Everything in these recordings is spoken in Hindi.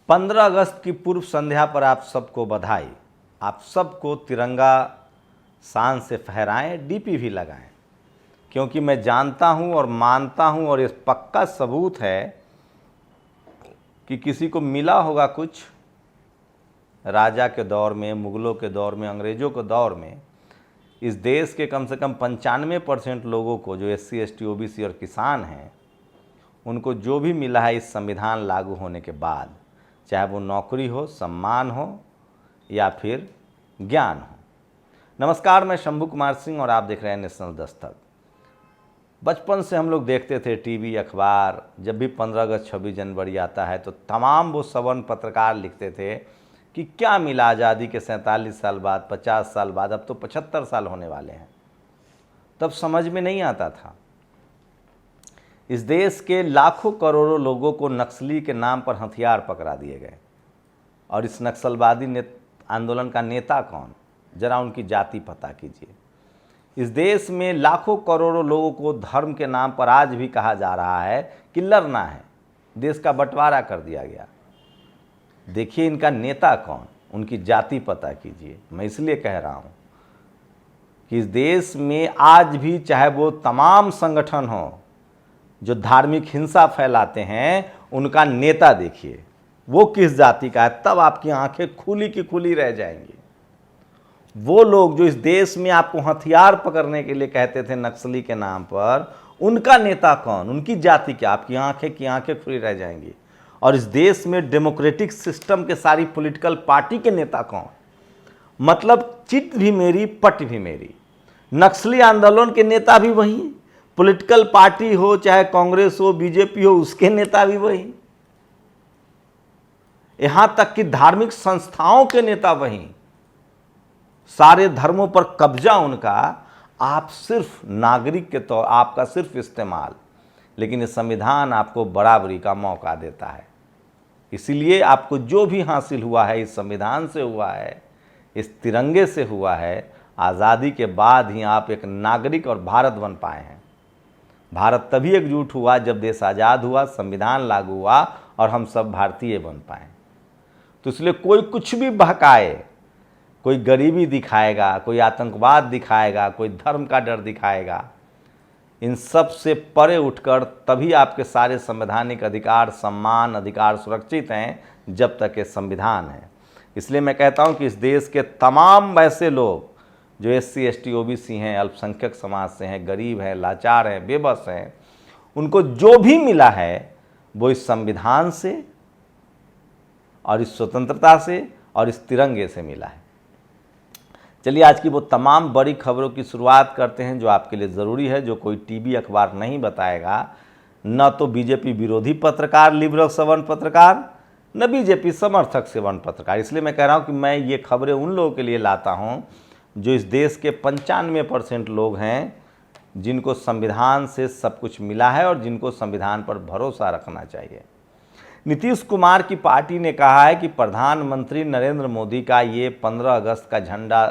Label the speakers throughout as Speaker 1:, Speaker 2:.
Speaker 1: 15 अगस्त की पूर्व संध्या पर आप सबको बधाई। आप सबको तिरंगा शान से फहराएं, डीपी भी लगाएं, क्योंकि मैं जानता हूं और मानता हूं और ये पक्का सबूत है कि किसी को मिला होगा कुछ राजा के दौर में, मुगलों के दौर में, अंग्रेज़ों के दौर में। इस देश के कम से कम 95% लोगों को, जो SC ST OBC और किसान हैं, उनको जो भी मिला है इस संविधान लागू होने के बाद, चाहे वो नौकरी हो, सम्मान हो या फिर ज्ञान हो। नमस्कार, मैं शंभू कुमार सिंह और आप देख रहे हैं नेशनल दस्तक। बचपन से हम लोग देखते थे टीवी, अखबार, जब भी 15 अगस्त 26 जनवरी आता है तो तमाम वो सवर्ण पत्रकार लिखते थे कि क्या मिला आज़ादी के 47 साल बाद, 50 साल बाद, अब तो 75 साल होने वाले हैं। तब समझ में नहीं आता था। इस देश के लाखों करोड़ों लोगों को नक्सली के नाम पर हथियार पकड़ा दिए गए, और इस नक्सलवादी आंदोलन का नेता कौन, जरा उनकी जाति पता कीजिए। इस देश में लाखों करोड़ों लोगों को धर्म के नाम पर आज भी कहा जा रहा है कि लड़ना है, देश का बंटवारा कर दिया गया। देखिए इनका नेता कौन, उनकी जाति पता कीजिए। मैं इसलिए कह रहा हूँ कि इस देश में आज भी चाहे वो तमाम संगठन हो जो धार्मिक हिंसा फैलाते हैं, उनका नेता देखिए वो किस जाति का है, तब आपकी आंखें खुली की खुली रह जाएंगी। वो लोग जो इस देश में आपको हथियार पकड़ने के लिए कहते थे नक्सली के नाम पर, उनका नेता कौन, उनकी जाति क्या, आपकी आंखें खुली रह जाएंगी। और इस देश में डेमोक्रेटिक सिस्टम के सारी पॉलिटिकल पार्टी के नेता कौन, मतलब चित भी मेरी पट भी मेरी। नक्सली आंदोलन के नेता भी वही, पॉलिटिकल पार्टी हो चाहे कांग्रेस हो, बीजेपी हो, उसके नेता भी वही, यहां तक कि धार्मिक संस्थाओं के नेता वही, सारे धर्मों पर कब्जा उनका। आप सिर्फ नागरिक के तौर, आपका सिर्फ इस्तेमाल, लेकिन ये संविधान आपको बराबरी का मौका देता है। इसीलिए आपको जो भी हासिल हुआ है इस संविधान से हुआ है, इस तिरंगे से हुआ है। आज़ादी के बाद ही आप एक नागरिक और भारत बन पाए हैं। भारत तभी एकजुट हुआ जब देश आज़ाद हुआ, संविधान लागू हुआ और हम सब भारतीय बन पाए। तो इसलिए कोई कुछ भी बहकाए, कोई गरीबी दिखाएगा, कोई आतंकवाद दिखाएगा, कोई धर्म का डर दिखाएगा, इन सब से परे उठकर तभी आपके सारे संवैधानिक अधिकार, सम्मान, अधिकार सुरक्षित हैं, जब तक ये संविधान है। इसलिए मैं कहता हूं कि इस देश के तमाम वैसे लोग जो SC ST OBC हैं, अल्पसंख्यक समाज से हैं, गरीब हैं, लाचार हैं, बेबस हैं, उनको जो भी मिला है वो इस संविधान से और इस स्वतंत्रता से और इस तिरंगे से मिला है। चलिए आज की वो तमाम बड़ी खबरों की शुरुआत करते हैं जो आपके लिए ज़रूरी है, जो कोई टीवी अखबार नहीं बताएगा। न तो बीजेपी विरोधी पत्रकार, लिबरल सवर्ण पत्रकार, न बीजेपी समर्थक सवर्ण पत्रकार। इसलिए मैं कह रहा हूं कि मैं ये खबरें उन लोगों के लिए लाता हूं जो इस देश के 95% लोग हैं, जिनको संविधान से सब कुछ मिला है और जिनको संविधान पर भरोसा रखना चाहिए। नीतीश कुमार की पार्टी ने कहा है कि प्रधानमंत्री नरेंद्र मोदी का ये 15 अगस्त का झंडा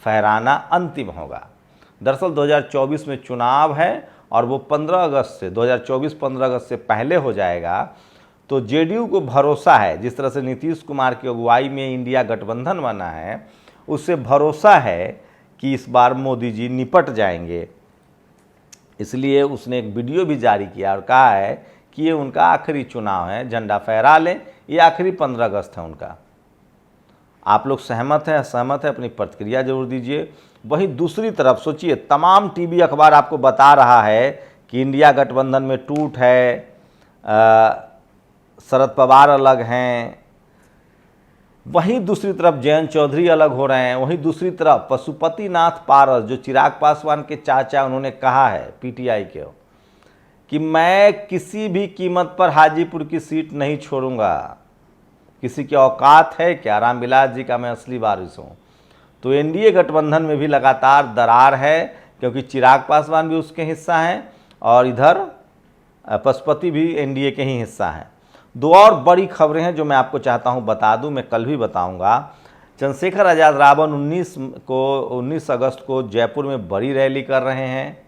Speaker 1: फहराना अंतिम होगा। दरअसल 2024 में चुनाव है और वो 15 अगस्त से 2024 15 अगस्त से पहले हो जाएगा। तो JDU को भरोसा है, जिस तरह से नीतीश कुमार की अगुवाई में इंडिया गठबंधन बना है, उससे भरोसा है कि इस बार मोदी जी निपट जाएंगे। इसलिए उसने एक वीडियो भी जारी किया और कहा है कि ये उनका आखिरी चुनाव है, झंडा फहरा लें, ये आखिरी 15 अगस्त है उनका। आप लोग सहमत हैं, असहमत है, अपनी प्रतिक्रिया जरूर दीजिए। वहीं दूसरी तरफ सोचिए, तमाम टीवी अखबार आपको बता रहा है कि इंडिया गठबंधन में टूट है, शरद पवार अलग हैं, वहीं दूसरी तरफ जयंत चौधरी अलग हो रहे हैं, वहीं दूसरी तरफ पशुपतिनाथ पारस जो चिराग पासवान के चाचा, उन्होंने कहा है PTI के कि मैं किसी भी कीमत पर हाजीपुर की सीट नहीं छोड़ूंगा। किसी की औकात है क्या, रामविलास जी का मैं असली वारिस हूँ। तो NDA गठबंधन में भी लगातार दरार है, क्योंकि चिराग पासवान भी उसके हिस्सा हैं और इधर पशुपति भी NDA के ही हिस्सा हैं। दो और बड़ी खबरें हैं जो मैं आपको चाहता हूं बता दूं, मैं कल भी बताऊंगा। चंद्रशेखर आज़ाद रावण 19 अगस्त को जयपुर में बड़ी रैली कर रहे हैं।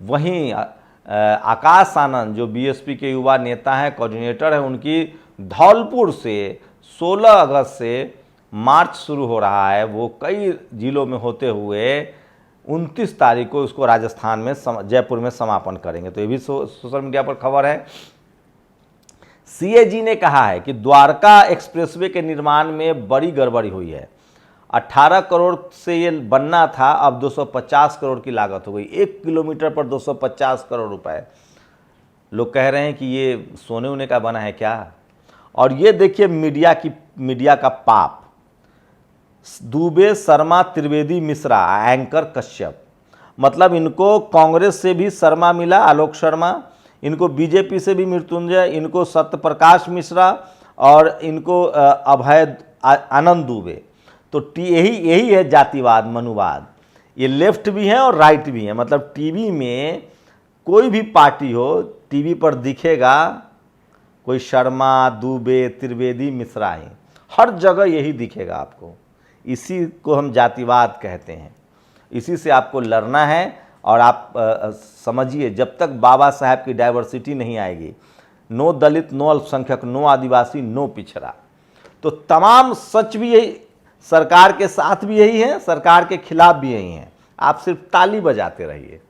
Speaker 1: वहीं आकाश आनंद जो BSP के युवा नेता हैं, कोऑर्डिनेटर हैं, उनकी धौलपुर से 16 अगस्त से मार्च शुरू हो रहा है, वो कई जिलों में होते हुए 29 तारीख को उसको राजस्थान में जयपुर में समापन करेंगे। तो ये भी सोशल मीडिया पर खबर है। सीएजी ने कहा है कि द्वारका एक्सप्रेसवे के निर्माण में बड़ी गड़बड़ी हुई है। 18 करोड़ से ये बनना था, अब 250 करोड़ की लागत हो गई। 1 किलोमीटर पर 250 करोड़ रुपए। लोग कह रहे हैं कि ये सोने ऊने का बना है क्या। और ये देखिए मीडिया का पाप, दुबे, शर्मा, त्रिवेदी, मिश्रा, एंकर कश्यप, मतलब इनको कांग्रेस से भी शर्मा मिला, आलोक शर्मा, इनको बीजेपी से भी मृत्युंजय, इनको सत्यप्रकाश मिश्रा और इनको अभय आनंद दुबे। तो यही है जातिवाद, मनुवाद। ये लेफ्ट भी हैं और राइट भी हैं। मतलब टीवी में कोई भी पार्टी हो, टीवी पर दिखेगा कोई शर्मा, दुबे, त्रिवेदी, मिश्रा ही, हर जगह यही दिखेगा आपको। इसी को हम जातिवाद कहते हैं। इसी से आपको लड़ना है। और आप समझिए, जब तक बाबा साहब की डाइवर्सिटी नहीं आएगी, नो दलित, नो अल्पसंख्यक, नो आदिवासी, नो पिछड़ा, तो तमाम सच भी यही, सरकार के साथ भी यही है, सरकार के खिलाफ भी यही है। आप सिर्फ ताली बजाते रहिए।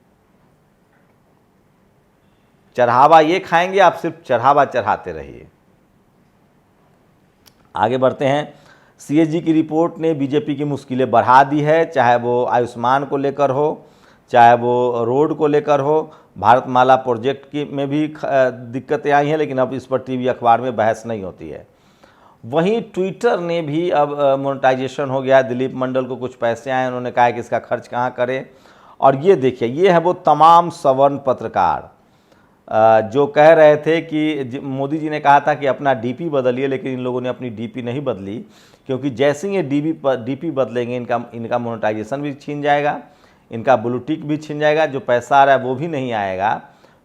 Speaker 1: चढ़ावा ये खाएंगे, आप सिर्फ चढ़ावा चढ़ाते रहिए। आगे बढ़ते हैं। सीएजी की रिपोर्ट ने बीजेपी की मुश्किलें बढ़ा दी है, चाहे वो आयुष्मान को लेकर हो, चाहे वो रोड को लेकर हो। भारतमाला प्रोजेक्ट की में भी दिक्कतें आई हैं, लेकिन अब इस पर टीवी अखबार में बहस नहीं होती है। वहीं ट्विटर ने भी अब मोनेटाइजेशन हो गया। दिलीप मंडल को कुछ पैसे आए, उन्होंने कहा कि इसका खर्च कहाँ करें। और ये देखिए, ये है वो तमाम सवर्ण पत्रकार जो कह रहे थे कि मोदी जी ने कहा था कि अपना डीपी बदलिए, लेकिन इन लोगों ने अपनी डीपी नहीं बदली, क्योंकि जैसे ही ये डीपी बदलेंगे इनका मोनेटाइजेशन भी छीन जाएगा, इनका ब्लू टिक भी छीन जाएगा, जो पैसा आ रहा है वो भी नहीं आएगा।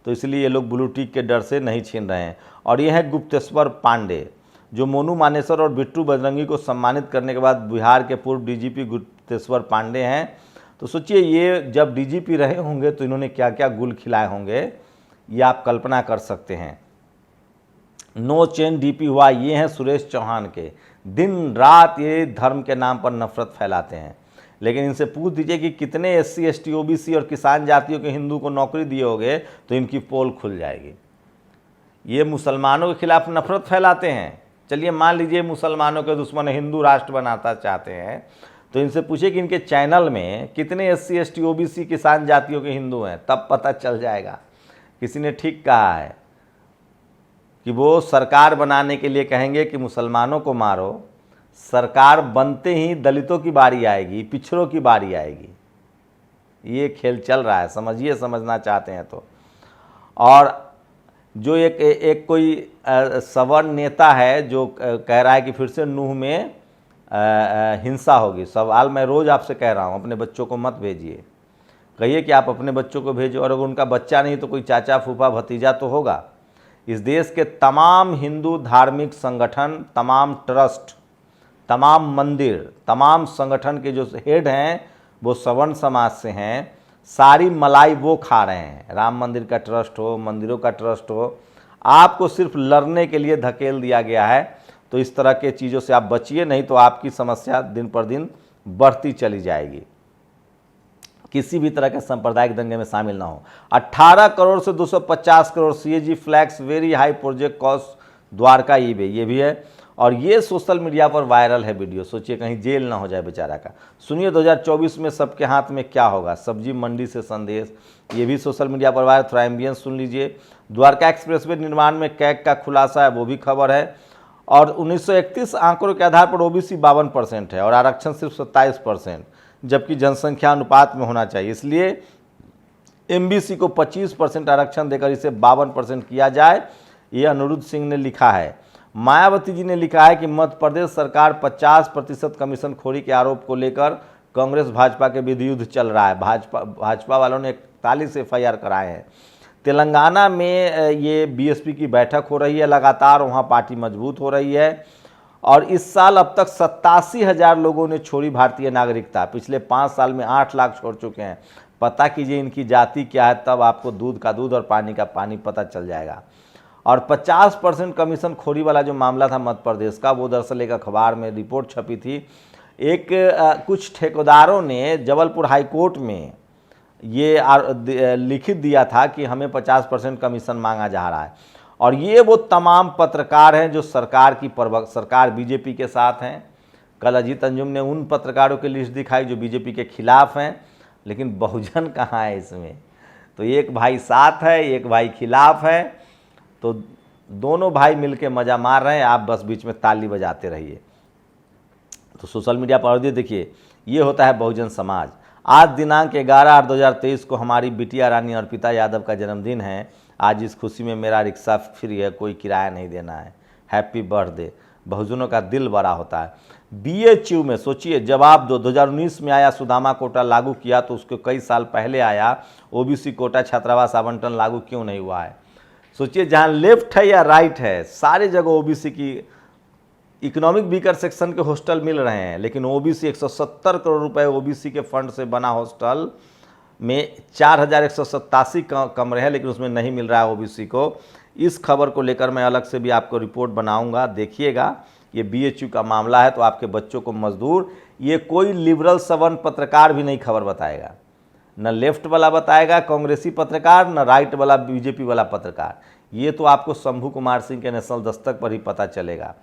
Speaker 1: तो इसलिए ये लोग ब्लू टिक के डर से नहीं छीन रहे हैं। और ये है गुप्तेश्वर पांडे, जो मोनू मानेसर और बिट्टू बजरंगी को सम्मानित करने के बाद बिहार के पूर्व डीजीपी गुप्तेश्वर पांडे हैं। तो सोचिए, ये जब डीजीपी रहे होंगे तो इन्होंने क्या क्या गुल खिलाए होंगे, ये आप कल्पना कर सकते हैं। नो चेन डीपी हुआ, ये हैं सुरेश चौहान के। दिन रात ये धर्म के नाम पर नफरत फैलाते हैं। लेकिन इनसे पूछ दीजिए कि कितने SC, ST, OBC और किसान जातियों के हिंदू को नौकरी दिए होंगे, तो इनकी पोल खुल जाएगी। ये मुसलमानों के खिलाफ नफरत फैलाते हैं। चलिए मान लीजिए मुसलमानों के दुश्मन हिंदू राष्ट्र बनाना चाहते हैं, तो इनसे पूछिए कि इनके चैनल में कितने SC, ST, OBC किसान जातियों के हिंदू हैं, तब पता चल जाएगा। किसी ने ठीक कहा है कि वो सरकार बनाने के लिए कहेंगे कि मुसलमानों को मारो, सरकार बनते ही दलितों की बारी आएगी, पिछड़ों की बारी आएगी। ये खेल चल रहा है, समझिए, समझना चाहते हैं तो। और जो एक कोई सवर्ण नेता है जो कह रहा है कि फिर से नूह में हिंसा होगी। सवाल मैं रोज़ आपसे कह रहा हूँ, अपने बच्चों को मत भेजिए। कहिए कि आप अपने बच्चों को भेजो, और अगर उनका बच्चा नहीं तो कोई चाचा, फूफा, भतीजा तो होगा। इस देश के तमाम हिंदू धार्मिक संगठन, तमाम ट्रस्ट, तमाम मंदिर, तमाम संगठन के जो हेड हैं वो सवर्ण समाज से हैं। सारी मलाई वो खा रहे हैं। राम मंदिर का ट्रस्ट हो, मंदिरों का ट्रस्ट हो, आपको सिर्फ लड़ने के लिए धकेल दिया गया है। तो इस तरह के चीज़ों से आप बचिए, नहीं तो आपकी समस्या दिन पर दिन बढ़ती चली जाएगी। किसी भी तरह के सांप्रदायिक दंगे में शामिल ना हो। 18 करोड़ से 250 crore CAG flags very high project cost Dwarka ईवे, ये भी है। और ये सोशल मीडिया पर वायरल है वीडियो। सोचिए कहीं जेल ना हो जाए बेचारा का। सुनिए 2024 में सबके हाथ में क्या होगा, सब्जी मंडी से संदेश, ये भी सोशल मीडिया पर वायरल। थोड़ा एम्बियंस सुन लीजिए। द्वारका एक्सप्रेसवे निर्माण में कैग का खुलासा है, वो भी खबर है। और 1931 आंकड़ों के आधार पर OBC 52% है और आरक्षण सिर्फ 27%, जबकि जनसंख्या अनुपात में होना चाहिए। इसलिए MBC को 25% आरक्षण देकर इसे 52% किया जाए, ये अनिरुद्ध सिंह ने लिखा है। मायावती जी ने लिखा है कि मध्य प्रदेश सरकार 50% कमीशन खोरी के आरोप को लेकर कांग्रेस भाजपा के बीच युद्ध चल रहा है। भाजपा वालों ने 41 FIR कराए हैं। तेलंगाना में ये BSP की बैठक हो रही है, लगातार वहाँ पार्टी मजबूत हो रही है। और इस साल अब तक 87,000 लोगों ने छोड़ी भारतीय नागरिकता। पिछले 5 साल में 8 लाख छोड़ चुके हैं। पता कीजिए इनकी जाति क्या है, तब आपको दूध का दूध और पानी का पानी पता चल जाएगा। और 50% कमीशन खोरी वाला जो मामला था मध्य प्रदेश का, वो दरअसल एक अखबार में रिपोर्ट छपी थी। कुछ ठेकेदारों ने जबलपुर हाई कोर्ट में ये लिखित दिया था कि हमें 50% कमीशन मांगा जा रहा है। और ये वो तमाम पत्रकार हैं जो सरकार बीजेपी के साथ हैं। कल अजीत अंजुम ने उन पत्रकारों की लिस्ट दिखाई जो बीजेपी के खिलाफ हैं, लेकिन बहुजन कहाँ है इसमें? तो एक भाई साथ है, एक भाई खिलाफ है, तो दोनों भाई मिलके मज़ा मार रहे हैं, आप बस बीच में ताली बजाते रहिए। तो सोशल मीडिया पर देखिए, ये होता है बहुजन समाज। आज दिनांक 11/8/2023 को हमारी बिटिया रानी अर्पिता यादव का जन्मदिन है। आज इस खुशी में मेरा रिक्शा फ्री है, कोई किराया नहीं देना है। Happy birthday. बहुजनों का दिल बड़ा होता है। बीएचयू में सोचिए, जवाब दो। 2019 में आया सुदामा कोटा लागू किया, तो उसके कई साल पहले आया ओबीसी कोटा छात्रावास आवंटन लागू क्यों नहीं हुआ है? सोचिए, जहाँ लेफ्ट है या राइट है, सारे जगह ओबीसी की इकोनॉमिक वीकर सेक्शन के हॉस्टल मिल रहे हैं, लेकिन ओबीसी 170 करोड़ रुपए ओबीसी के फंड से बना हॉस्टल में 4187 कमरे हैं, लेकिन उसमें नहीं मिल रहा है ओबीसी को। इस खबर को लेकर मैं अलग से भी आपको रिपोर्ट बनाऊंगा, देखिएगा। ये बीएचयू का मामला है, तो आपके बच्चों को मजदूर, ये कोई लिबरल सवर्ण पत्रकार भी नहीं खबर बताएगा, न लेफ्ट वाला बताएगा कांग्रेसी पत्रकार, न राइट वाला बीजेपी वाला पत्रकार। ये तो आपको शंभू कुमार सिंह के नेशनल दस्तक पर ही पता चलेगा।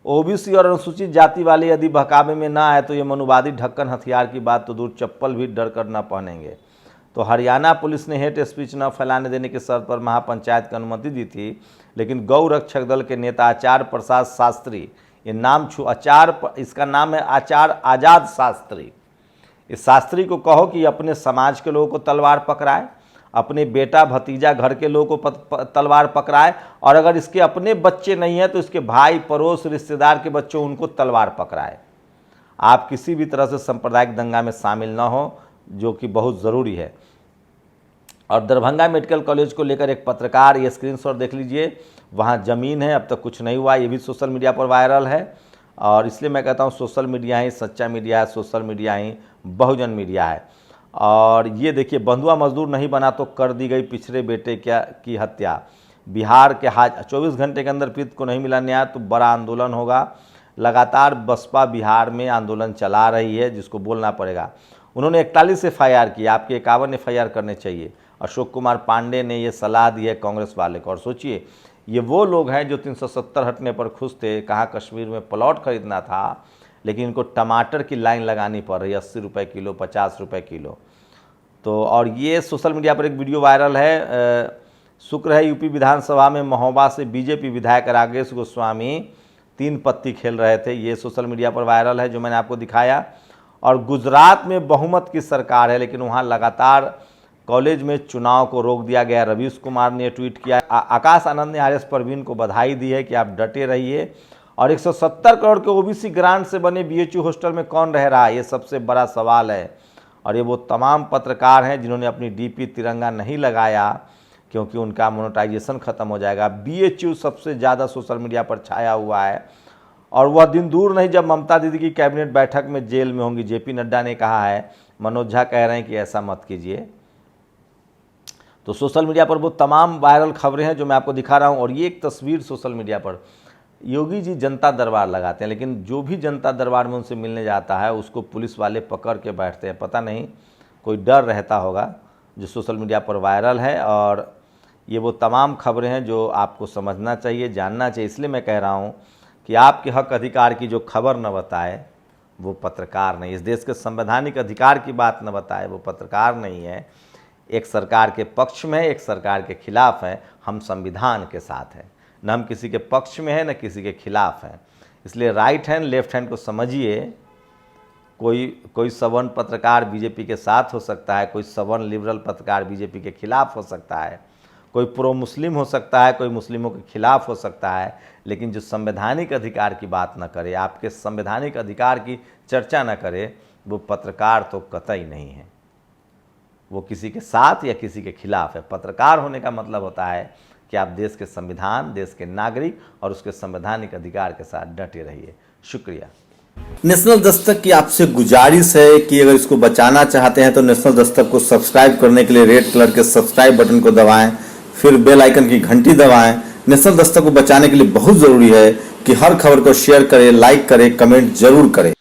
Speaker 1: ओबीसी और अनुसूचित जाति वाले यदि बहकावे में ना आए तो ये मनुवादी ढक्कन हथियार की बात तो दूर, चप्पल भी डर कर न पहनेंगे। तो हरियाणा पुलिस ने हेट स्पीच न फैलाने देने की शर्त पर महापंचायत की अनुमति दी थी, लेकिन गौ रक्षक दल के नेता आचार्य प्रसाद शास्त्री, ये नाम इसका नाम है आचार्य आज़ाद शास्त्री। इस शास्त्री को कहो कि अपने समाज के लोगों को तलवार पकड़ाए, अपने बेटा भतीजा घर के लोगों को तलवार पकड़ाए, और अगर इसके अपने बच्चे नहीं हैं तो इसके भाई पड़ोस रिश्तेदार के बच्चों उनको तलवार पकड़ाए। आप किसी भी तरह से सांप्रदायिक दंगा में शामिल न हो, जो कि बहुत ज़रूरी है। और दरभंगा मेडिकल कॉलेज को लेकर एक पत्रकार, ये स्क्रीनशॉट देख लीजिए, वहाँ ज़मीन है, अब तक कुछ नहीं हुआ, ये भी सोशल मीडिया पर वायरल है। और इसलिए मैं कहता हूँ सोशल मीडिया ही सच्चा मीडिया है, सोशल मीडिया ही बहुजन मीडिया है। और ये देखिए, बंधुआ मजदूर नहीं बना तो कर दी गई पिछड़े बेटे की हत्या। बिहार के 24 घंटे के अंदर पीड़ित को नहीं मिला न्याय तो बड़ा आंदोलन होगा। लगातार बसपा बिहार में आंदोलन चला रही है, जिसको बोलना पड़ेगा। उन्होंने 41 FIR की, आपके 51 FIR करने चाहिए। अशोक कुमार पांडे ने ये सलाह दी है कांग्रेस वाले को। और सोचिए, ये वो लोग हैं जो 370 हटने पर खुश थे, कहाँ कश्मीर में प्लॉट खरीदना था, लेकिन इनको टमाटर की लाइन लगानी पड़ रही है, 80 रुपये किलो, 50 रुपये किलो। तो और ये सोशल मीडिया पर एक वीडियो वायरल है। शुक्र है यूपी विधानसभा में महोबा से बीजेपी विधायक राकेश गोस्वामी 3 पत्ती खेल रहे थे। ये सोशल मीडिया पर वायरल है, जो मैंने आपको दिखाया। और गुजरात में बहुमत की सरकार है, लेकिन वहाँ लगातार कॉलेज में चुनाव को रोक दिया गया। रवीश कुमार ने ट्वीट किया। आकाश आनंद ने RS परवीन को बधाई दी है कि आप डटे रहिए। और 170 करोड़ के ओबीसी ग्रांट से बने बीएचयू हॉस्टल में कौन रह रहा है, ये सबसे बड़ा सवाल है। और ये वो तमाम पत्रकार हैं जिन्होंने अपनी DP तिरंगा नहीं लगाया, क्योंकि उनका मोनेटाइजेशन ख़त्म हो जाएगा। बीएचयू सबसे ज़्यादा सोशल मीडिया पर छाया हुआ है। और वह दिन दूर नहीं जब ममता दीदी की कैबिनेट बैठक में जेल में होंगी। JP नड्डा ने कहा है, मनोज झा कह रहे हैं कि ऐसा मत कीजिए। तो सोशल मीडिया पर वो तमाम वायरल खबरें हैं जो मैं आपको दिखा रहा हूँ। और ये एक तस्वीर सोशल मीडिया पर, योगी जी जनता दरबार लगाते हैं, लेकिन जो भी जनता दरबार में उनसे मिलने जाता है उसको पुलिस वाले पकड़ के बैठते हैं। पता नहीं कोई डर रहता होगा, जो सोशल मीडिया पर वायरल है। और ये वो तमाम खबरें हैं जो आपको समझना चाहिए, जानना चाहिए। इसलिए मैं कह रहा हूँ कि आपके हक अधिकार की जो खबर न बताए वो पत्रकार नहीं, इस देश के संवैधानिक अधिकार की बात न बताए वो पत्रकार नहीं है। एक सरकार के पक्ष में, एक सरकार के खिलाफ है। हम संविधान के साथ हैं, न हम किसी के पक्ष में हैं न किसी के खिलाफ हैं। इसलिए राइट हैंड लेफ्ट हैंड को समझिए। कोई सवर्ण पत्रकार बीजेपी के साथ हो सकता है, कोई सवर्ण लिबरल पत्रकार बीजेपी के खिलाफ हो सकता है, कोई प्रो मुस्लिम हो सकता है, कोई मुस्लिमों के खिलाफ हो सकता है, लेकिन जो संवैधानिक अधिकार की बात न करे, आपके संवैधानिक अधिकार की चर्चा न करे, वो पत्रकार तो कतई नहीं है। वो किसी के साथ या किसी के खिलाफ है। पत्रकार होने का मतलब होता है कि आप देश के संविधान, देश के नागरिक और उसके संवैधानिक अधिकार के साथ डटे रहिए। शुक्रिया।
Speaker 2: नेशनल दस्तक की आपसे गुजारिश है कि अगर इसको बचाना चाहते हैं तो नेशनल दस्तक को सब्सक्राइब करने के लिए रेड कलर के सब्सक्राइब बटन को दबाएं, फिर बेल आइकन की घंटी दबाएं, नेशनल दस्तक को बचाने के लिए बहुत जरूरी है कि हर खबर को शेयर करें, लाइक करें, कमेंट जरूर करें।